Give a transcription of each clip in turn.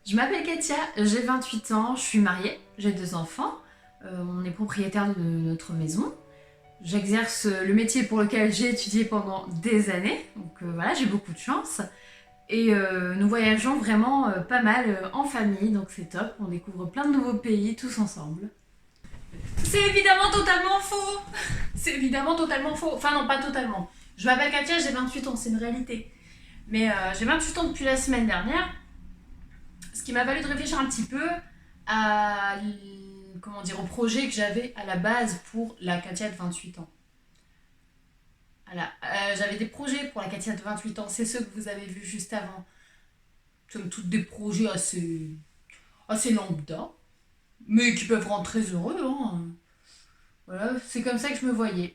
Je m'appelle Katia, j'ai 28 ans, je suis mariée, j'ai 2 enfants, on est propriétaire de notre maison. J'exerce le métier pour lequel j'ai étudié pendant des années, donc voilà, j'ai beaucoup de chance. Et nous voyageons vraiment pas mal en famille, donc c'est top, on découvre plein de nouveaux pays tous ensemble. C'est évidemment totalement faux. C'est évidemment totalement faux. Enfin non, pas totalement. Je m'appelle Katia, j'ai 28 ans, c'est une réalité. Mais j'ai 28 ans depuis la semaine dernière, ce qui m'a valu de réfléchir un petit peu à, comment dire, au projet que j'avais à la base pour la Katia de 28 ans. Voilà. J'avais des projets pour la Katia de 28 ans, c'est ceux que vous avez vus juste avant. Somme toute des projets assez lambda, mais qui peuvent rendre très heureux. Hein. Voilà, c'est comme ça que je me voyais.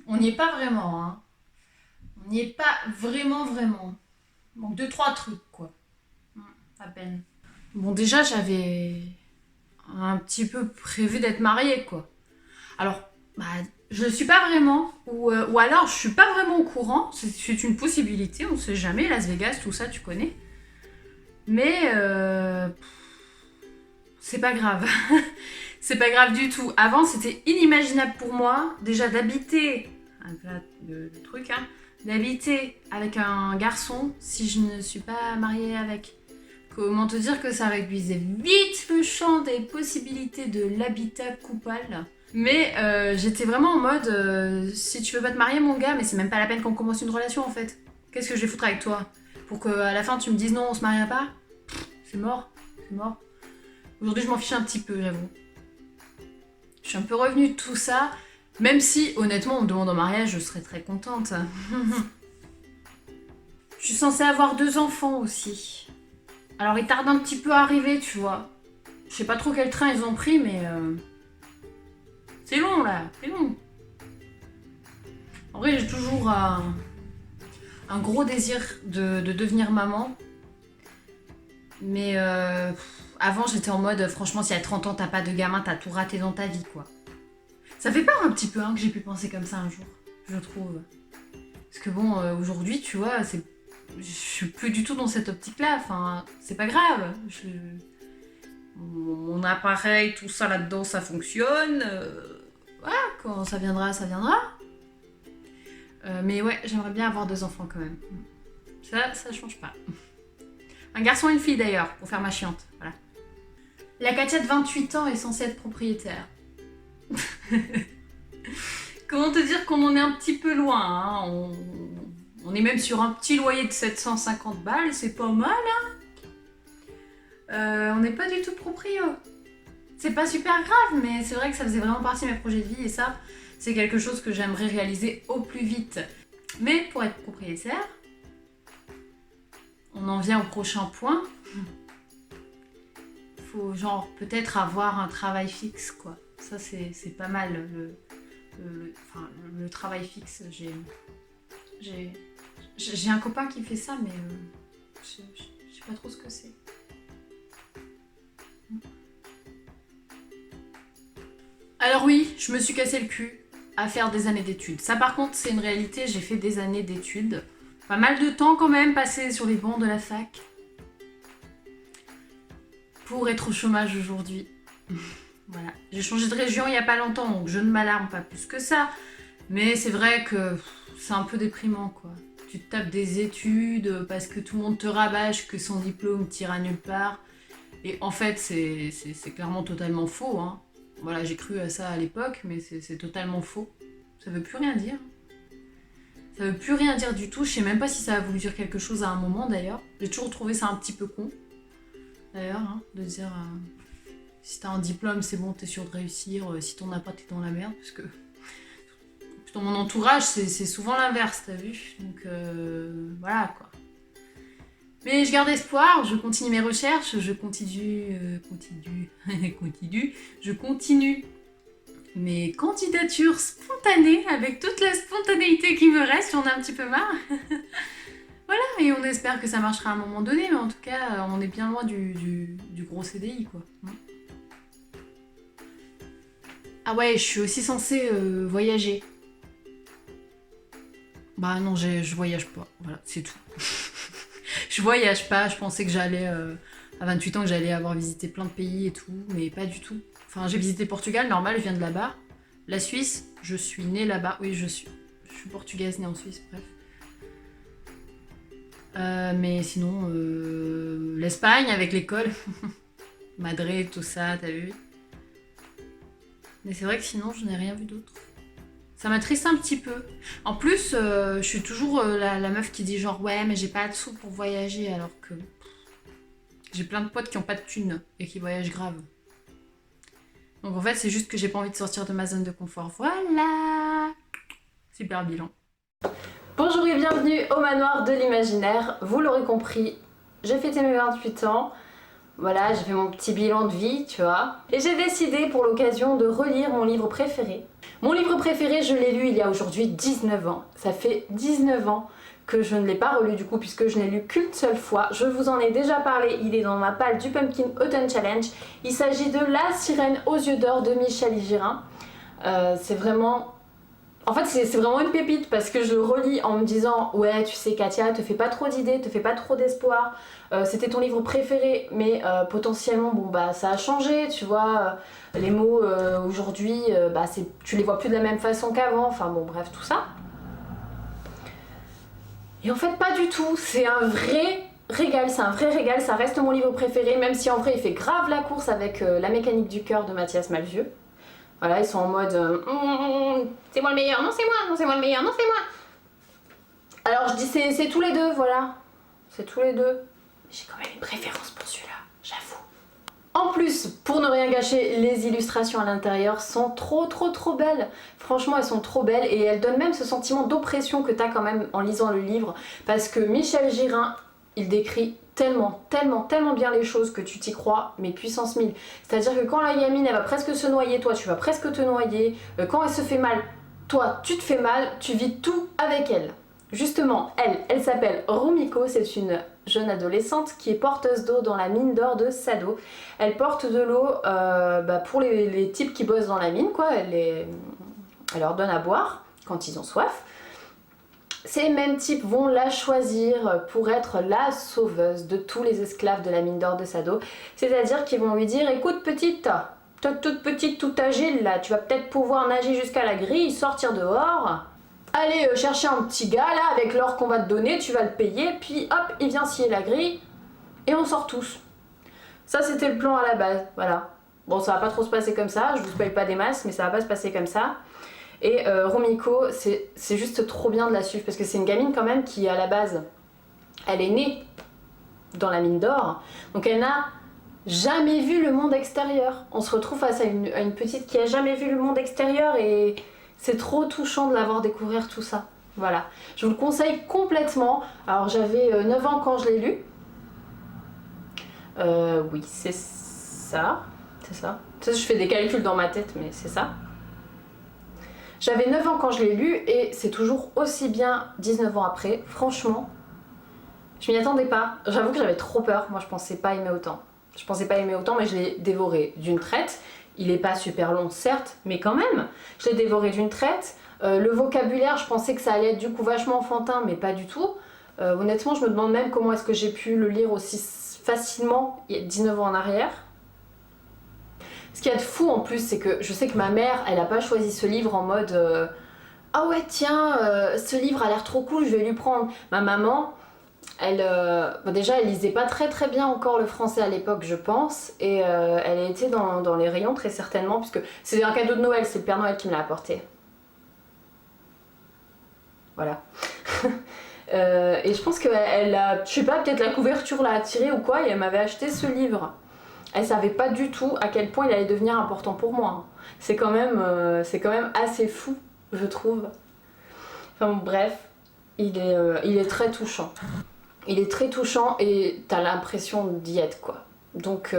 On n'y est pas vraiment, hein. On n'y est pas vraiment. Donc 2-3 trucs, quoi. À peine. Bon, déjà, j'avais un petit peu prévu d'être mariée, quoi. Alors, bah, je ne suis pas vraiment, ou alors je suis pas vraiment au courant, c'est une possibilité, on sait jamais, Las Vegas, tout ça, tu connais. Mais c'est pas grave. C'est pas grave du tout. Avant, c'était inimaginable pour moi, déjà d'habiter, le truc, hein, d'habiter avec un garçon si je ne suis pas mariée avec. Comment te dire que ça réduisait vite le champ des possibilités de l'habitat coupable. Mais j'étais vraiment en mode, si tu veux pas te marier mon gars, mais c'est même pas la peine qu'on commence une relation en fait. Qu'est-ce que je vais foutre avec toi? Pour qu'à la fin tu me dises non, on se mariera pas? C'est mort, c'est mort. Aujourd'hui je m'en fiche un petit peu, j'avoue. Je suis un peu revenue de tout ça, même si honnêtement on me demande en mariage, je serais très contente. Je suis censée avoir 2 enfants aussi. Alors ils tardent un petit peu à arriver, tu vois. Je sais pas trop quel train ils ont pris, mais c'est long là, c'est long. En vrai, j'ai toujours un gros désir de devenir maman. Mais avant, j'étais en mode, franchement, si à 30 ans, t'as pas de gamin, t'as tout raté dans ta vie, quoi. Ça fait peur un petit peu hein, que j'ai pu penser comme ça un jour, je trouve. Parce que bon, aujourd'hui, tu vois, je suis plus du tout dans cette optique-là. Enfin, c'est pas grave. Mon appareil, tout ça là-dedans, ça fonctionne. Voilà, quand ça viendra, ça viendra. Mais ouais, j'aimerais bien avoir 2 enfants quand même. Ça change pas. Un garçon et une fille d'ailleurs, pour faire ma chiante. Voilà. La Katia de 28 ans est censée être propriétaire. Comment te dire qu'on en est un petit peu loin, hein. On est même sur un petit loyer de 750 balles, c'est pas mal, hein. On n'est pas du tout proprio. C'est pas super grave, mais c'est vrai que ça faisait vraiment partie de mes projets de vie et ça, c'est quelque chose que j'aimerais réaliser au plus vite. Mais pour être propriétaire, on en vient au prochain point. Faut genre peut-être avoir un travail fixe, quoi. Ça c'est pas mal, le travail fixe. J'ai un copain qui fait ça, mais je sais pas trop ce que c'est. Alors oui, je me suis cassé le cul à faire des années d'études. Ça par contre, c'est une réalité, j'ai fait des années d'études. Pas mal de temps quand même passé sur les bancs de la fac. Pour être au chômage aujourd'hui. Voilà. J'ai changé de région il y a pas longtemps, donc je ne m'alarme pas plus que ça. Mais c'est vrai que c'est un peu déprimant, quoi. Tu te tapes des études parce que tout le monde te rabâche que son diplôme t'ira nulle part. Et en fait, c'est clairement totalement faux, hein. Voilà, j'ai cru à ça à l'époque, mais c'est totalement faux. Ça veut plus rien dire. Ça veut plus rien dire du tout. Je sais même pas si ça a voulu dire quelque chose à un moment d'ailleurs. J'ai toujours trouvé ça un petit peu con. D'ailleurs, hein, de dire si t'as un diplôme, c'est bon, t'es sûr de réussir. Si t'en as pas, t'es dans la merde. Parce que dans mon entourage, c'est souvent l'inverse, t'as vu. Donc voilà quoi. Mais je garde espoir, je continue mes recherches, je continue mes candidatures spontanées avec toute la spontanéité qui me reste, j'en ai un petit peu marre. Voilà, et on espère que ça marchera à un moment donné, mais en tout cas, on est bien loin du gros CDI, quoi. Ah ouais, je suis aussi censée voyager. Bah non, je voyage pas, voilà, c'est tout. Je voyage pas, je pensais que j'allais à 28 ans que j'allais avoir visité plein de pays et tout, mais pas du tout. Enfin, j'ai visité le Portugal, normal, je viens de là-bas. La Suisse, je suis née là-bas. Oui, je suis portugaise, née en Suisse, bref. Mais sinon, l'Espagne avec l'école. Madrid, tout ça, t'as vu? Mais c'est vrai que sinon, je n'ai rien vu d'autre. Ça m'attriste un petit peu. En plus, je suis toujours la meuf qui dit genre ouais, mais j'ai pas de sous pour voyager, alors que j'ai plein de potes qui ont pas de thunes et qui voyagent grave. Donc en fait, c'est juste que j'ai pas envie de sortir de ma zone de confort. Voilà! Super bilan. Bonjour et bienvenue au manoir de l'imaginaire. Vous l'aurez compris, j'ai fêté mes 28 ans. Voilà, j'ai fait mon petit bilan de vie, tu vois. Et j'ai décidé pour l'occasion de relire mon livre préféré. Mon livre préféré, je l'ai lu il y a aujourd'hui 19 ans. Ça fait 19 ans que je ne l'ai pas relu du coup, puisque je n'ai lu qu'une seule fois. Je vous en ai déjà parlé, il est dans ma palle du Pumpkin Autumn Challenge. Il s'agit de La Sirène aux yeux d'or de Michel Girin. C'est vraiment... En fait, c'est vraiment une pépite parce que je le relis en me disant ouais, tu sais Katia, te fais pas trop d'idées, te fais pas trop d'espoir. C'était ton livre préféré, mais potentiellement, bon bah ça a changé, tu vois. Les mots aujourd'hui, bah, tu les vois plus de la même façon qu'avant. Enfin bon, bref, tout ça. Et en fait, pas du tout. C'est un vrai régal, c'est un vrai régal. Ça reste mon livre préféré, même si en vrai, il fait grave la course avec La mécanique du cœur de Mathias Malzieu. Voilà, ils sont en mode c'est moi le meilleur, non c'est moi, non c'est moi le meilleur, non c'est moi. Alors je dis c'est tous les deux, voilà. C'est tous les deux. J'ai quand même une préférence pour celui-là, j'avoue. En plus, pour ne rien gâcher, les illustrations à l'intérieur sont trop belles. Franchement, elles sont trop belles et elles donnent même ce sentiment d'oppression que t'as quand même en lisant le livre. Parce que Michel Girin, il décrit tellement bien les choses que tu t'y crois, mais puissance 1000. C'est-à-dire que quand la gamine, elle va presque se noyer, toi, tu vas presque te noyer. Quand elle se fait mal, toi, tu te fais mal, tu vis tout avec elle. Justement, elle s'appelle Rumiko, c'est une jeune adolescente qui est porteuse d'eau dans la mine d'or de Sado. Elle porte de l'eau pour les types qui bossent dans la mine, quoi. Elle leur donne à boire quand ils ont soif. Ces mêmes types vont la choisir pour être la sauveuse de tous les esclaves de la mine d'or de Sado. C'est-à-dire qu'ils vont lui dire écoute petite, toi toute petite, toute agile là, tu vas peut-être pouvoir nager jusqu'à la grille, sortir dehors. Allez chercher un petit gars là avec l'or qu'on va te donner, tu vas le payer, puis hop, il vient scier la grille et on sort tous. Ça c'était le plan à la base, voilà. Bon ça va pas trop se passer comme ça, je vous spoil pas des masses, mais ça va pas se passer comme ça. Et Rumiko, c'est juste trop bien de la suivre parce que c'est une gamine quand même qui à la base, elle est née dans la mine d'or, donc elle n'a jamais vu le monde extérieur. On se retrouve face à une petite qui a jamais vu le monde extérieur et c'est trop touchant de la voir découvrir tout ça. Voilà, je vous le conseille complètement. Alors j'avais 9 ans quand je l'ai lu. Oui, c'est ça. C'est ça. Tu sais, je fais des calculs dans ma tête, mais c'est ça. J'avais 9 ans quand je l'ai lu et c'est toujours aussi bien 19 ans après. Franchement, je m'y attendais pas. J'avoue que j'avais trop peur. Moi, je pensais pas aimer autant. Je pensais pas aimer autant, mais je l'ai dévoré d'une traite. Il est pas super long, certes, mais quand même. Je l'ai dévoré d'une traite. Le vocabulaire, je pensais que ça allait être du coup vachement enfantin, mais pas du tout. Honnêtement, je me demande même comment est-ce que j'ai pu le lire aussi facilement 19 ans en arrière. Ce qu'il y a de fou en plus, c'est que je sais que ma mère, elle a pas choisi ce livre en mode ah ouais tiens, ce livre a l'air trop cool, je vais lui prendre. Ma maman, elle, déjà elle lisait pas très bien encore le français à l'époque je pense, et elle a été dans les rayons très certainement, puisque c'est un cadeau de Noël, c'est le Père Noël qui me l'a apporté. Voilà. Et je pense qu'elle a, je sais pas, peut-être la couverture l'a attirée ou quoi, et elle m'avait acheté ce livre. Elle savait pas du tout à quel point il allait devenir important pour moi. C'est quand même assez fou, je trouve. Enfin bref, il est très touchant. Il est très touchant et t'as l'impression d'y être quoi. Donc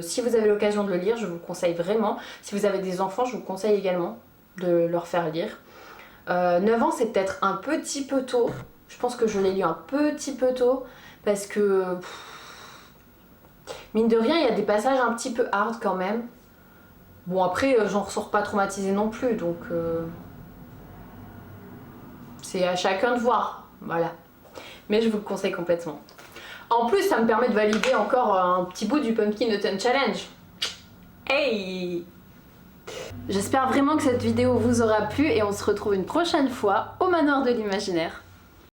si vous avez l'occasion de le lire, je vous le conseille vraiment. Si vous avez des enfants, je vous conseille également de leur faire lire. 9 ans, c'est peut-être un petit peu tôt. Je pense que je l'ai lu un petit peu tôt parce que... mine de rien, il y a des passages un petit peu hard quand même. Bon après, j'en ressors pas traumatisée non plus, donc... c'est à chacun de voir, voilà. Mais je vous le conseille complètement. En plus, ça me permet de valider encore un petit bout du Pumpkin Autumn Challenge. Hey! J'espère vraiment que cette vidéo vous aura plu et on se retrouve une prochaine fois au Manoir de l'Imaginaire.